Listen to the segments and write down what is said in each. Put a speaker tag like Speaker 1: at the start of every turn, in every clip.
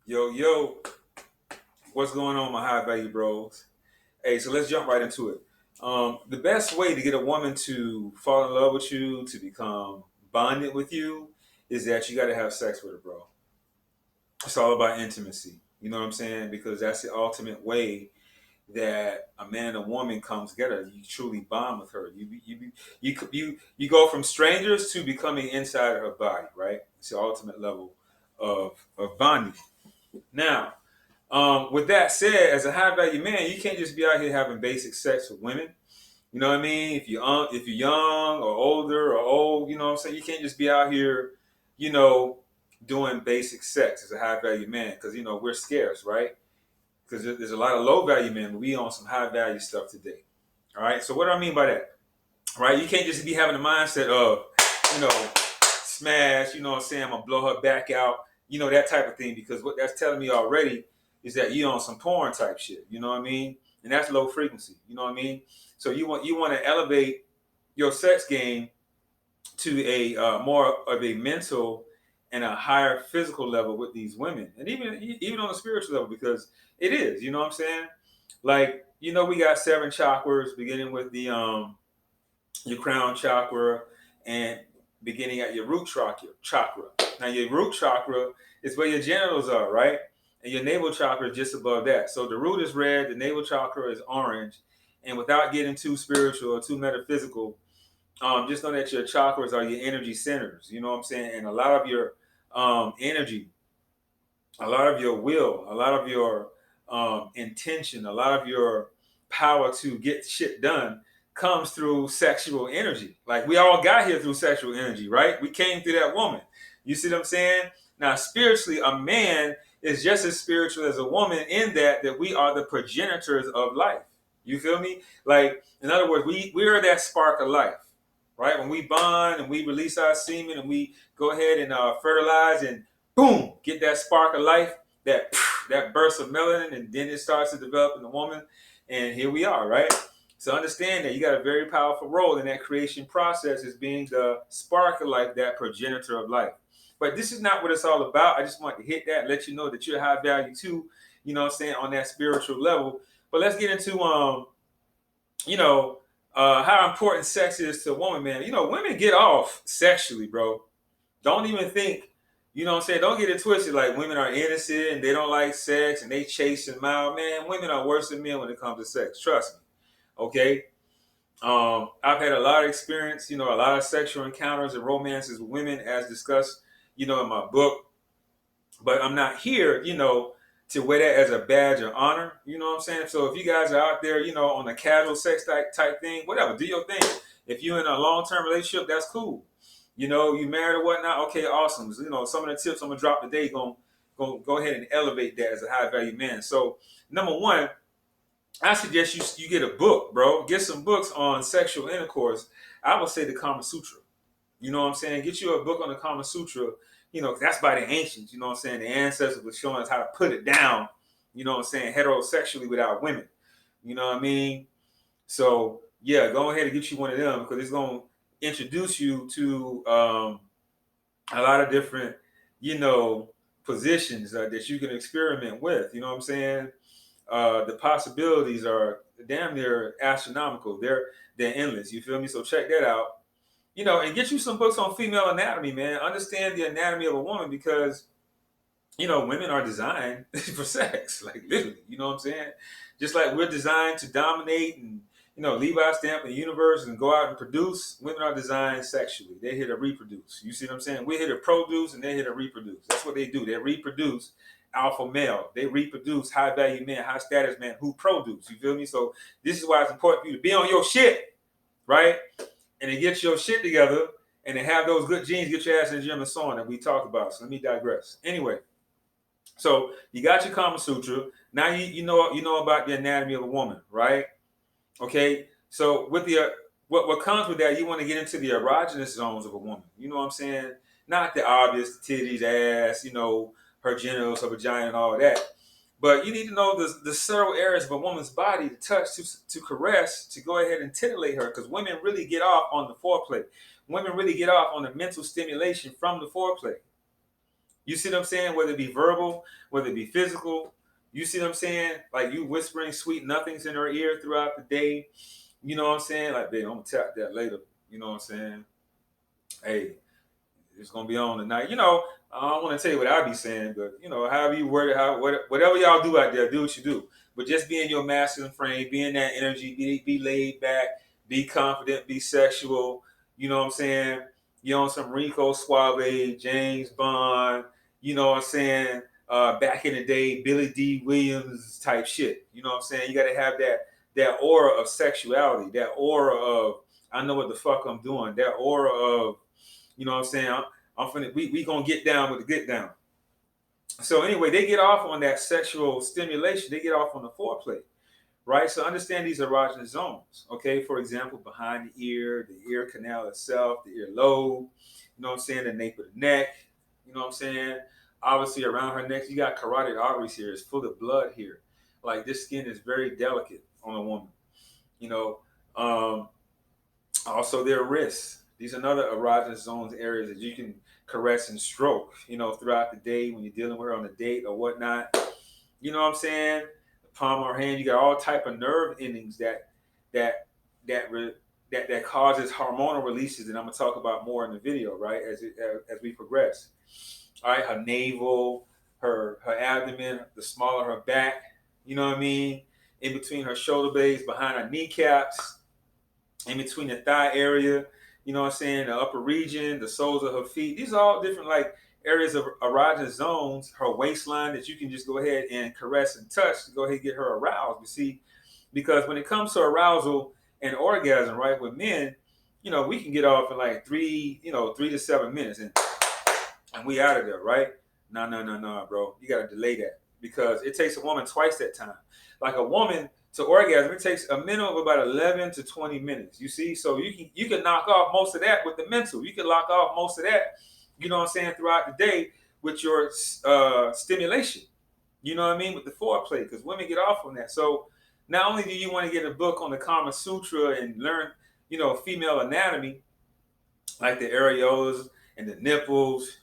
Speaker 1: Yo, yo, what's going on, my high value bros? Hey, so let's jump right into it. The best way to get a woman to fall in love with you, to become bonded with you, is that you got to have sex with her, bro. It's all about intimacy. You know what I'm saying? Because that's the ultimate way that a man and a woman come together. You truly bond with her. You go from strangers to becoming inside her body, right? It's the ultimate level of bonding. Now, with that said, as a high value man, you can't just be out here having basic sex with women. You know what I mean? If you're young or older or old, you know what I'm saying. You can't just be out here, you know, doing basic sex as a high value man because we're scarce, right? Because there's a lot of low value men, but we on some high value stuff today. All right. So what do I mean by that? Right? You can't just be having the mindset of, you know, smash. You know what I'm saying? I'm gonna blow her back out. You know that type of thing because what that's telling me already is that you on some porn type shit. You know what I mean? And that's low frequency. You know what I mean? So you want to elevate your sex game to a more of a mental and a higher physical level with these women, and even on a spiritual level because it is. You know what I'm saying? Like we got seven chakras beginning with the your crown chakra and beginning at your root chakra. Now your root chakra is where your genitals are, right? And your navel chakra is just above that. So the root is red, the navel chakra is orange. And without getting too spiritual or too metaphysical, just know that your chakras are your energy centers. You know what I'm saying? And a lot of your energy, a lot of your will, a lot of your intention, a lot of your power to get shit done comes through sexual energy. Like we all got here through sexual energy, right? We came through that woman. You see what I'm saying? Now, spiritually, a man is just as spiritual as a woman in that we are the progenitors of life. You feel me? Like, in other words, we are that spark of life, right? When we bond and we release our semen and we go ahead and fertilize and boom, get that spark of life, that burst of melanin, and then it starts to develop in the woman. And here we are, right? So understand that you got a very powerful role in that creation process as being the spark of life, that progenitor of life. But this is not what it's all about. I just want to hit that and let you know that you're high value too, you know what I'm saying, on that spiritual level. But let's get into you know, how important sex is to a woman, man. Women get off sexually, bro. Don't even think, you know what I'm saying? Don't get it twisted like women are innocent and they don't like sex and they chase them out. Man, women are worse than men when it comes to sex. Trust me. Okay? I've had a lot of experience, a lot of sexual encounters and romances with women as discussed, in my book. But I'm not here, to wear that as a badge of honor. You know what I'm saying? So if you guys are out there, on a casual sex type thing, whatever, do your thing. If you're in a long-term relationship, that's cool. You married or whatnot, okay, awesome. Some of the tips I'm gonna drop today gonna go ahead and elevate that as a high value man. So number one, I suggest you get a book, bro. Get some books on sexual intercourse. I would say the Kama Sutra. You know what I'm saying? Get you a book on the Kama Sutra. 'Cause that's by the ancients. You know what I'm saying? The ancestors were showing us how to put it down. You know what I'm saying? Heterosexually without women. You know what I mean? So yeah, go ahead and get you one of them because it's gonna introduce you to a lot of different, you know, positions that you can experiment with. You know what I'm saying? The possibilities are damn near astronomical. They're endless. You feel me? So check that out. And get you some books on female anatomy, man. Understand the anatomy of a woman because women are designed for sex, like literally. You know what I'm saying? Just like we're designed to dominate and leave our stamp in the universe and go out and produce. Women are designed sexually. They're here to reproduce. You see what I'm saying? We're here to produce and they're here to reproduce. That's what they do. They reproduce alpha male. They reproduce high value men, high status men who produce. You feel me? So this is why it's important for you to be on your shit, right? And to get your shit together and to have those good genes, get your ass in the gym and so on that we talked about. So let me digress. Anyway, so you got your Kama Sutra. Now you know about the anatomy of a woman, right? Okay. So with the what comes with that, you want to get into the erogenous zones of a woman. You know what I'm saying? Not the obvious titties, ass, her genitals, her vagina, and all that. But you need to know the subtle areas of a woman's body to touch, to caress, to go ahead and titillate her. Because women really get off on the foreplay. Women really get off on the mental stimulation from the foreplay. You see what I'm saying? Whether it be verbal, whether it be physical. You see what I'm saying? Like you whispering sweet nothings in her ear throughout the day. You know what I'm saying? Like, babe, I'm gonna tap that later. You know what I'm saying? Hey, it's gonna be on tonight. I don't want to tell you what I be saying, but however you word it, whatever y'all do out there, do what you do. But just be in your masculine frame, be in that energy, be laid back, be confident, be sexual. You know what I'm saying? You on some Rico Suave, James Bond. You know what I'm saying? Back in the day, Billy D. Williams type shit. You know what I'm saying? You got to have that aura of sexuality, that aura of I know what the fuck I'm doing, that aura of what I'm saying? I'm finna we gonna get down with the get down. So anyway, they get off on that sexual stimulation. They get off on the foreplay, right? So understand these erogenous zones. Okay, for example, behind the ear canal itself, the ear lobe. You know what I'm saying? The nape of the neck. You know what I'm saying? Obviously, around her neck, you got carotid arteries here. It's full of blood here. Like this skin is very delicate on a woman. You know, also their wrists. These are another erogenous zones areas that you can caress and stroke, throughout the day when you're dealing with her on a date or whatnot. You know what I'm saying? The palm of her hand, you got all type of nerve endings that that re, that causes hormonal releases that I'm gonna talk about more in the video, right? As we progress. All right, her navel, her abdomen, the smaller her back, you know what I mean? In between her shoulder blades, behind her kneecaps, in between the thigh area, you know what I'm saying, the upper region, the soles of her feet. These are all different like areas of erogenous zones, her waistline that you can just go ahead and caress and touch to go ahead and get her aroused. You see, because when it comes to arousal and orgasm, right, with men, we can get off in like 3 to 7 minutes and we out of there, right? No, bro. You gotta delay that because it takes a woman twice that time. Like a woman to orgasm, it takes a minimum of about 11 to 20 minutes. You see, so you can knock off most of that with the mental. You can lock off most of that, you know what I'm saying, throughout the day with your stimulation. You know what I mean, with the foreplay, because women get off on that. So not only do you want to get a book on the Kama Sutra and learn, female anatomy, like the areolas and the nipples,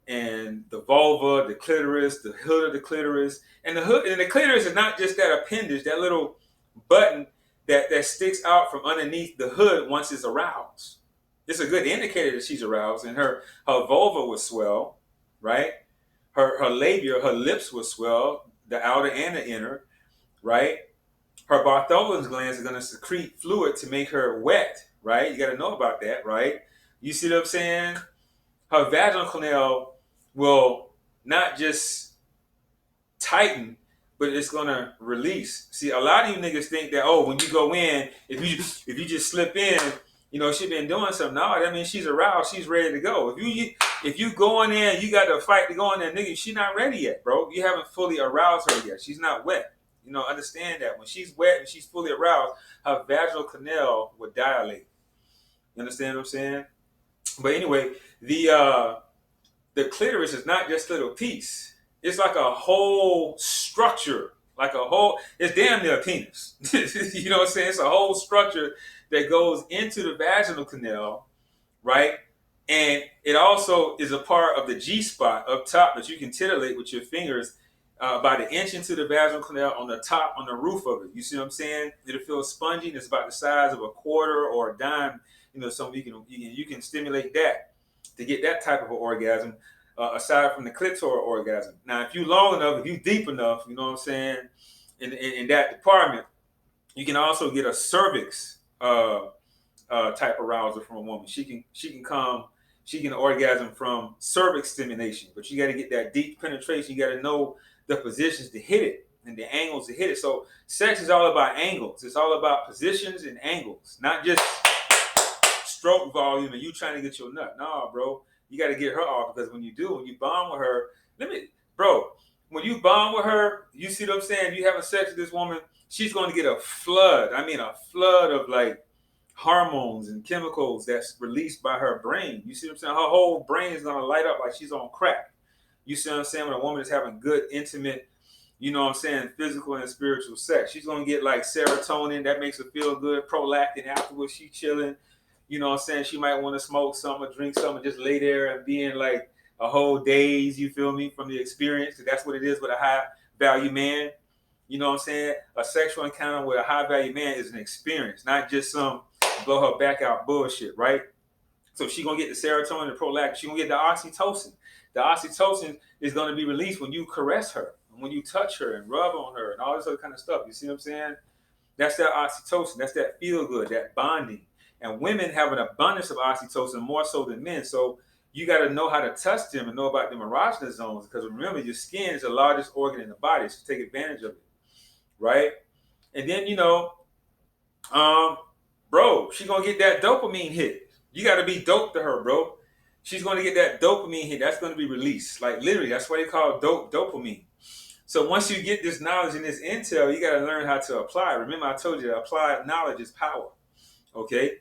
Speaker 1: and the vulva, the clitoris, the hood of the clitoris, and the clitoris is not just that appendage, that little button that sticks out from underneath the hood once it's aroused. It's a good indicator that she's aroused, and her vulva will swell, right? Her labia, her lips will swell, the outer and the inner, right? Her Bartholin's glands are going to secrete fluid to make her wet, right? You got to know about that, right? You see what I'm saying? Her vaginal canal will not just tighten, but it's going to release. See, a lot of you niggas think that, when you go in, if you just slip in, she been doing something. No, that means she's aroused. She's ready to go. If you go in there, you got to fight to go in there, nigga. She's not ready yet, bro. You haven't fully aroused her yet. She's not wet. Understand that when she's wet and she's fully aroused, her vaginal canal will dilate. You understand what I'm saying? But anyway, the clitoris is not just a little piece. It's like a whole structure, it's damn near a penis. You know what I'm saying? It's a whole structure that goes into the vaginal canal, right? And it also is a part of the G spot up top that you can titillate with your fingers about an inch into the vaginal canal on the top, on the roof of it. You see what I'm saying? It'll feel spongy. And it's about the size of a quarter or a dime. So you can stimulate that to get that type of an orgasm, aside from the clitoral orgasm. Now, if you long enough, if you deep enough, you know what I'm saying, in that department, you can also get a cervix type arousal from a woman. She can orgasm from cervix stimulation, but you got to get that deep penetration. You got to know the positions to hit it and the angles to hit it. So sex is all about angles. It's all about positions and angles, not just stroke volume and you trying to get your nut. No, bro, you got to get her off, because when you bond with her, when you bond with her, you see what I'm saying? You having sex with this woman, she's going to get a flood. I mean, a flood of like hormones and chemicals that's released by her brain. You see what I'm saying? Her whole brain is going to light up like she's on crack. You see what I'm saying? When a woman is having good, intimate, physical and spiritual sex, she's going to get like serotonin that makes her feel good, prolactin afterwards, she chilling. You know what I'm saying? She might want to smoke something or drink something, just lay there and be in like a whole days, you feel me, from the experience. 'Cause that's what it is with a high value man. You know what I'm saying? A sexual encounter with a high value man is an experience, not just some blow her back out bullshit, right? So she gonna get the serotonin, the prolactin. She gonna get the oxytocin. The oxytocin is gonna be released when you caress her, when you touch her and rub on her and all this other kind of stuff. You see what I'm saying? That's that oxytocin. That's that feel good, that bonding. And women have an abundance of oxytocin more so than men. So you got to know how to touch them and know about them erogenous zones, because remember, your skin is the largest organ in the body, so take advantage of it, right? And then um, bro, she gonna get that dopamine hit. You got to be dope to her, bro. She's gonna get that dopamine hit. That's gonna be released. Like literally, that's why they call it dopamine. So once you get this knowledge and this intel, you got to learn how to apply it. Remember, I told you that applied knowledge is power. Okay.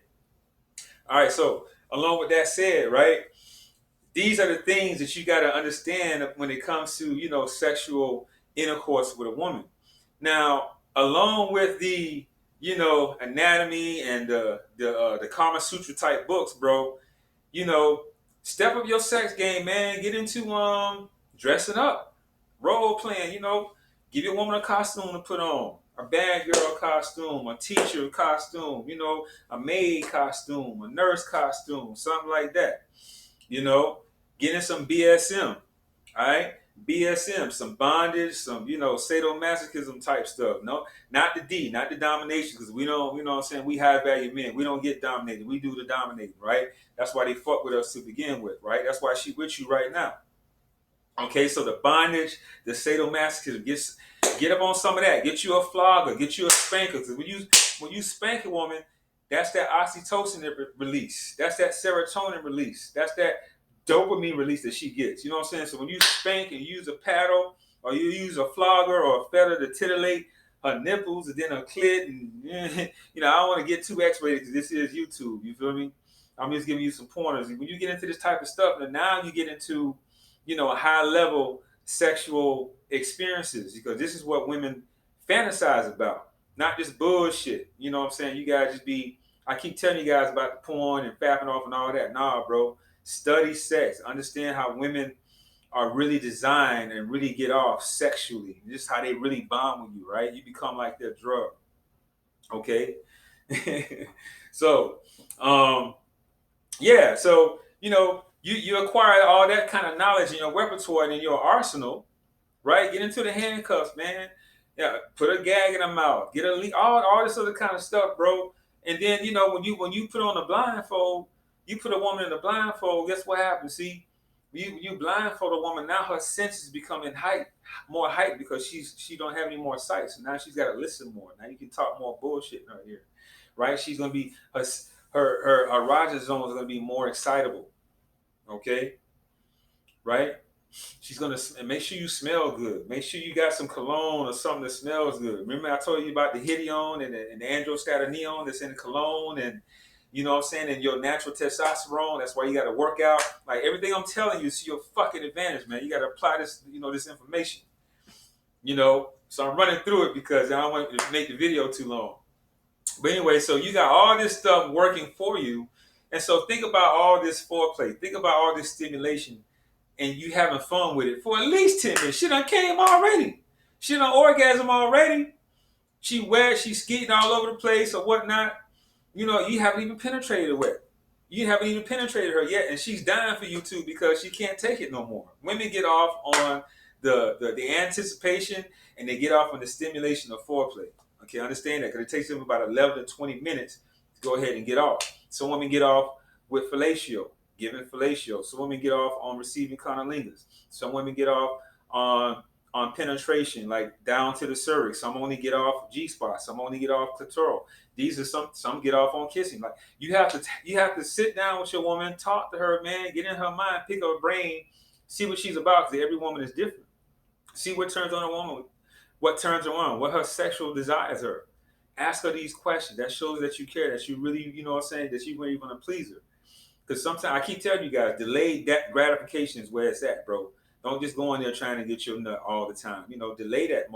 Speaker 1: All right. So along with that said, right, these are the things that you got to understand when it comes to sexual intercourse with a woman. Now, along with the anatomy and the Kama Sutra type books, bro, step up your sex game, man. Get into dressing up, role playing. Give your woman a costume to put on, a bad girl costume, a teacher costume, a maid costume, a nurse costume, something like that. Get in some BSM, all right? BSM, some bondage, some sadomasochism type stuff. No, not the D, not the domination, because we don't, what I'm saying, we high value men. We don't get dominated. We do the dominating, right? That's why they fuck with us to begin with, right? That's why she with you right now. Okay, so the bondage, the sadomasochism, get up on some of that. Get you a flogger, get you a spanker. Because when you spank a woman, that's that oxytocin release. That's that serotonin release. That's that dopamine release that she gets. You know what I'm saying? So when you spank and use a paddle or you use a flogger or a feather to titillate her nipples and then her clit, and I don't want to get too X-rated because this is YouTube. You feel me? I'm just giving you some pointers. When you get into this type of stuff, and now you get into high level sexual experiences, because this is what women fantasize about, not just bullshit. You know what I'm saying? You guys I keep telling you guys about the porn and fapping off and all that. Nah, bro. Study sex. Understand how women are really designed and really get off sexually. Just how they really bond with you, right? You become like their drug. Okay? So, yeah. So, you acquire all that kind of knowledge in your repertoire and in your arsenal, right? Get into the handcuffs, man. Yeah, put a gag in her mouth, get a leak, all this other kind of stuff, bro. And then when you put on a blindfold, you put a woman in a blindfold. Guess what happens? See, you blindfold a woman. Now her senses become more heightened because she don't have any more sight. So now she's got to listen more. Now you can talk more bullshit in her ear, right? She's gonna be her erogenous zone is gonna be more excitable. Okay, right? She's gonna make sure you smell good. Make sure you got some cologne or something that smells good. Remember I told you about the Hedione and the androstatinione that's in the cologne, and you know what I'm saying, and your natural testosterone. That's why you got to work out. Like everything I'm telling you is your fucking advantage, man. You got to apply this, this information. So I'm running through it because I don't want to make the video too long. But anyway, so you got all this stuff working for you, and so think about all this foreplay. Think about all this stimulation, and you having fun with it for at least 10 minutes. She done came already. She done orgasm already. She wet, she's skeeting all over the place or whatnot. You haven't even penetrated her. You haven't even penetrated her yet, and she's dying for you too because she can't take it no more. Women get off on the anticipation, and they get off on the stimulation of foreplay. Okay, understand that, because it takes them about 11 to 20 minutes to go ahead and get off. Some women get off with fellatio, giving fellatio. Some women get off on receiving cunnilingus. Some women get off on penetration, like down to the cervix. Some only get off G-spot. Some only get off clitoral. These are some get off on kissing. Like you have to sit down with your woman, talk to her, man, get in her mind, pick her brain, see what she's about, because every woman is different. See what turns on a woman, what turns her on, what her sexual desires are. Ask her these questions. That shows that you care, that you really, that you really want to please her. Because sometimes I keep telling you guys, delayed gratification is where it's at, bro. Don't just go in there trying to get your nut all the time. Delay that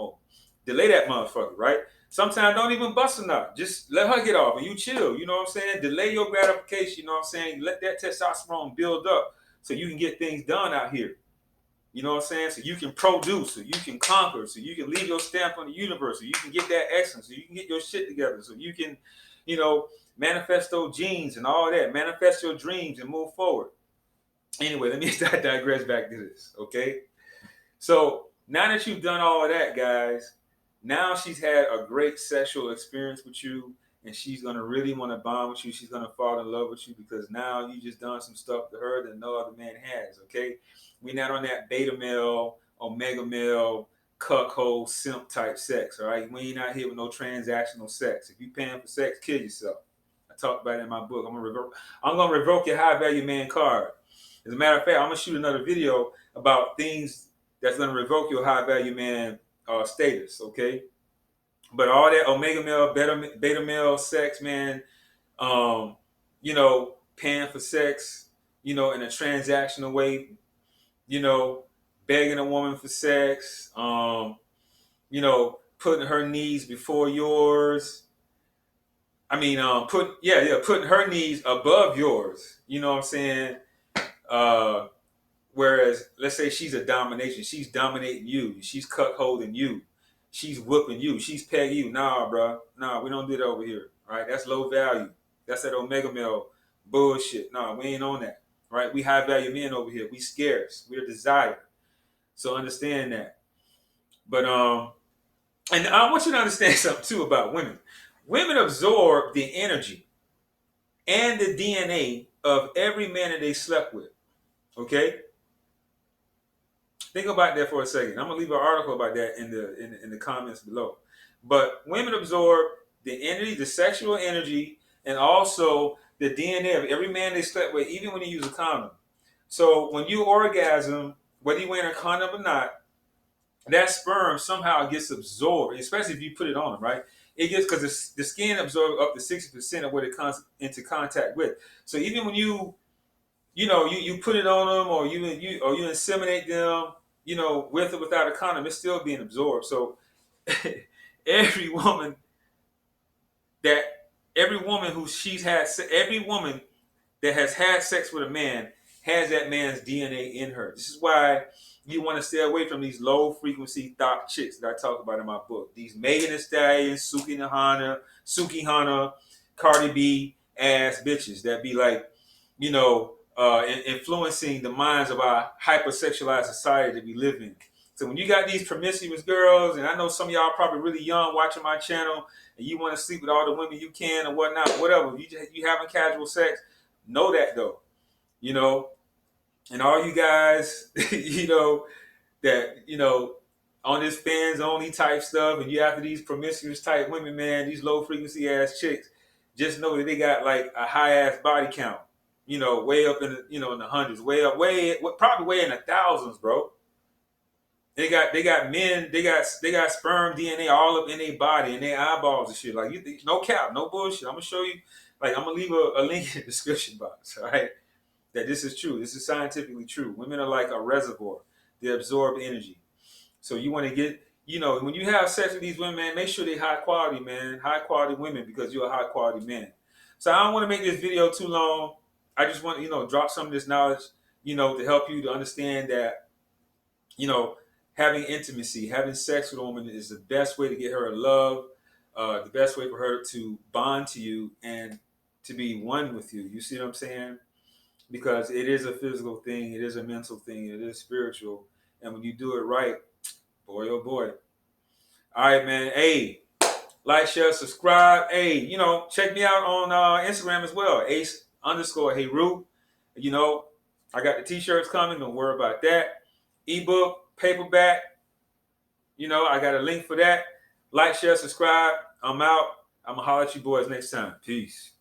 Speaker 1: delay that motherfucker, right? Sometimes don't even bust a nut. Just let her get off and you chill. You know what I'm saying? Delay your gratification. You know what I'm saying? Let that testosterone build up so you can get things done out here. You know what I'm saying? So you can produce, so you can conquer, so you can leave your stamp on the universe, so you can get that excellence, so you can get your shit together, so you can, you know, manifest those genes and all that, manifest your dreams and move forward. Anyway, let me digress back to this, okay? So now that you've done all of that, guys, now she's had a great sexual experience with you, and she's gonna really want to bond with you. She's gonna fall in love with you because now you just done some stuff to her that no other man has. Okay, we're not on that beta male, omega male, cuckold, simp type sex. All right, we ain't out here with no transactional sex. If you paying for sex, kill yourself. I talked about it in my book. I'm gonna revoke your high value man card. As a matter of fact, I'm gonna shoot another video about things that's going to revoke your high value man status, okay? But all that omega male, beta male sex, man, you know, paying for sex, you know, in a transactional way, you know, begging a woman for sex, you know, putting her needs before yours. I mean, putting her needs above yours. You know what I'm saying? Uh, Whereas, let's say she's a domination, she's dominating you, she's cuckolding you, she's whooping you, she's pegging you. Nah, bro, nah, we don't do that over here. Right? That's low value. That's that omega male bullshit. Nah, we ain't on that. Right? We high value men over here. We scarce. We're desired. So understand that. But and I want you to understand something too about women. Women absorb the energy and the DNA of every man that they slept with. Okay? Think about that for a second. I'm gonna leave an article about that in the comments below. But women absorb the energy, the sexual energy, and also the DNA of every man they slept with, even when they use a condom. So when you orgasm, whether you wear a condom or not, that sperm somehow gets absorbed, especially if you put it on them, right? It gets because the skin absorbs up to 60% of what it comes into contact with. So even when you put it on them, or you inseminate them, you know, with or without a condom, it's still being absorbed. So every woman that every woman that has had sex with a man has that man's DNA in her. This is why you want to stay away from these low frequency thought chicks that I talk about in my book. These Megan Thee Stallion, Suki Hana, Cardi B ass bitches that be like, you know, influencing the minds of our hypersexualized society that we live in. So when you got these promiscuous girls, and I know some of y'all are probably really young watching my channel, and you want to sleep with all the women you can or whatnot, whatever. You having casual sex, know that though, you know. And all you guys, you know, that on this fans only type stuff, and you after these promiscuous type women, man, these low frequency ass chicks, just know that they got like a high ass body count, you know, way up in the, in the hundreds, probably way in the thousands, bro. They got men, they got sperm DNA all up in their body and their eyeballs and shit. Like no cap, no bullshit. I'm gonna show you. Like I'm gonna leave a link in the description box. All right, that this is true. This is scientifically true. Women are like a reservoir. They absorb energy. So you want to get, when you have sex with these women, man, make sure they high quality, man, high quality women, because you're a high quality man. So I don't want to make this video too long. I just want to, drop some of this knowledge, to help you to understand that, having intimacy, having sex with a woman is the best way to get her love, the best way for her to bond to you and to be one with you. You see what I'm saying? Because it is a physical thing, it is a mental thing, it is spiritual. And when you do it right, boy, oh boy. All right, man. Hey, like, share, subscribe. Hey, check me out on Instagram as well. Ace_Heru. I got the t-shirts coming. Don't worry about that. Ebook, paperback. I got a link for that. Like, share, subscribe. I'm out. I'm going to holler at you boys next time. Peace.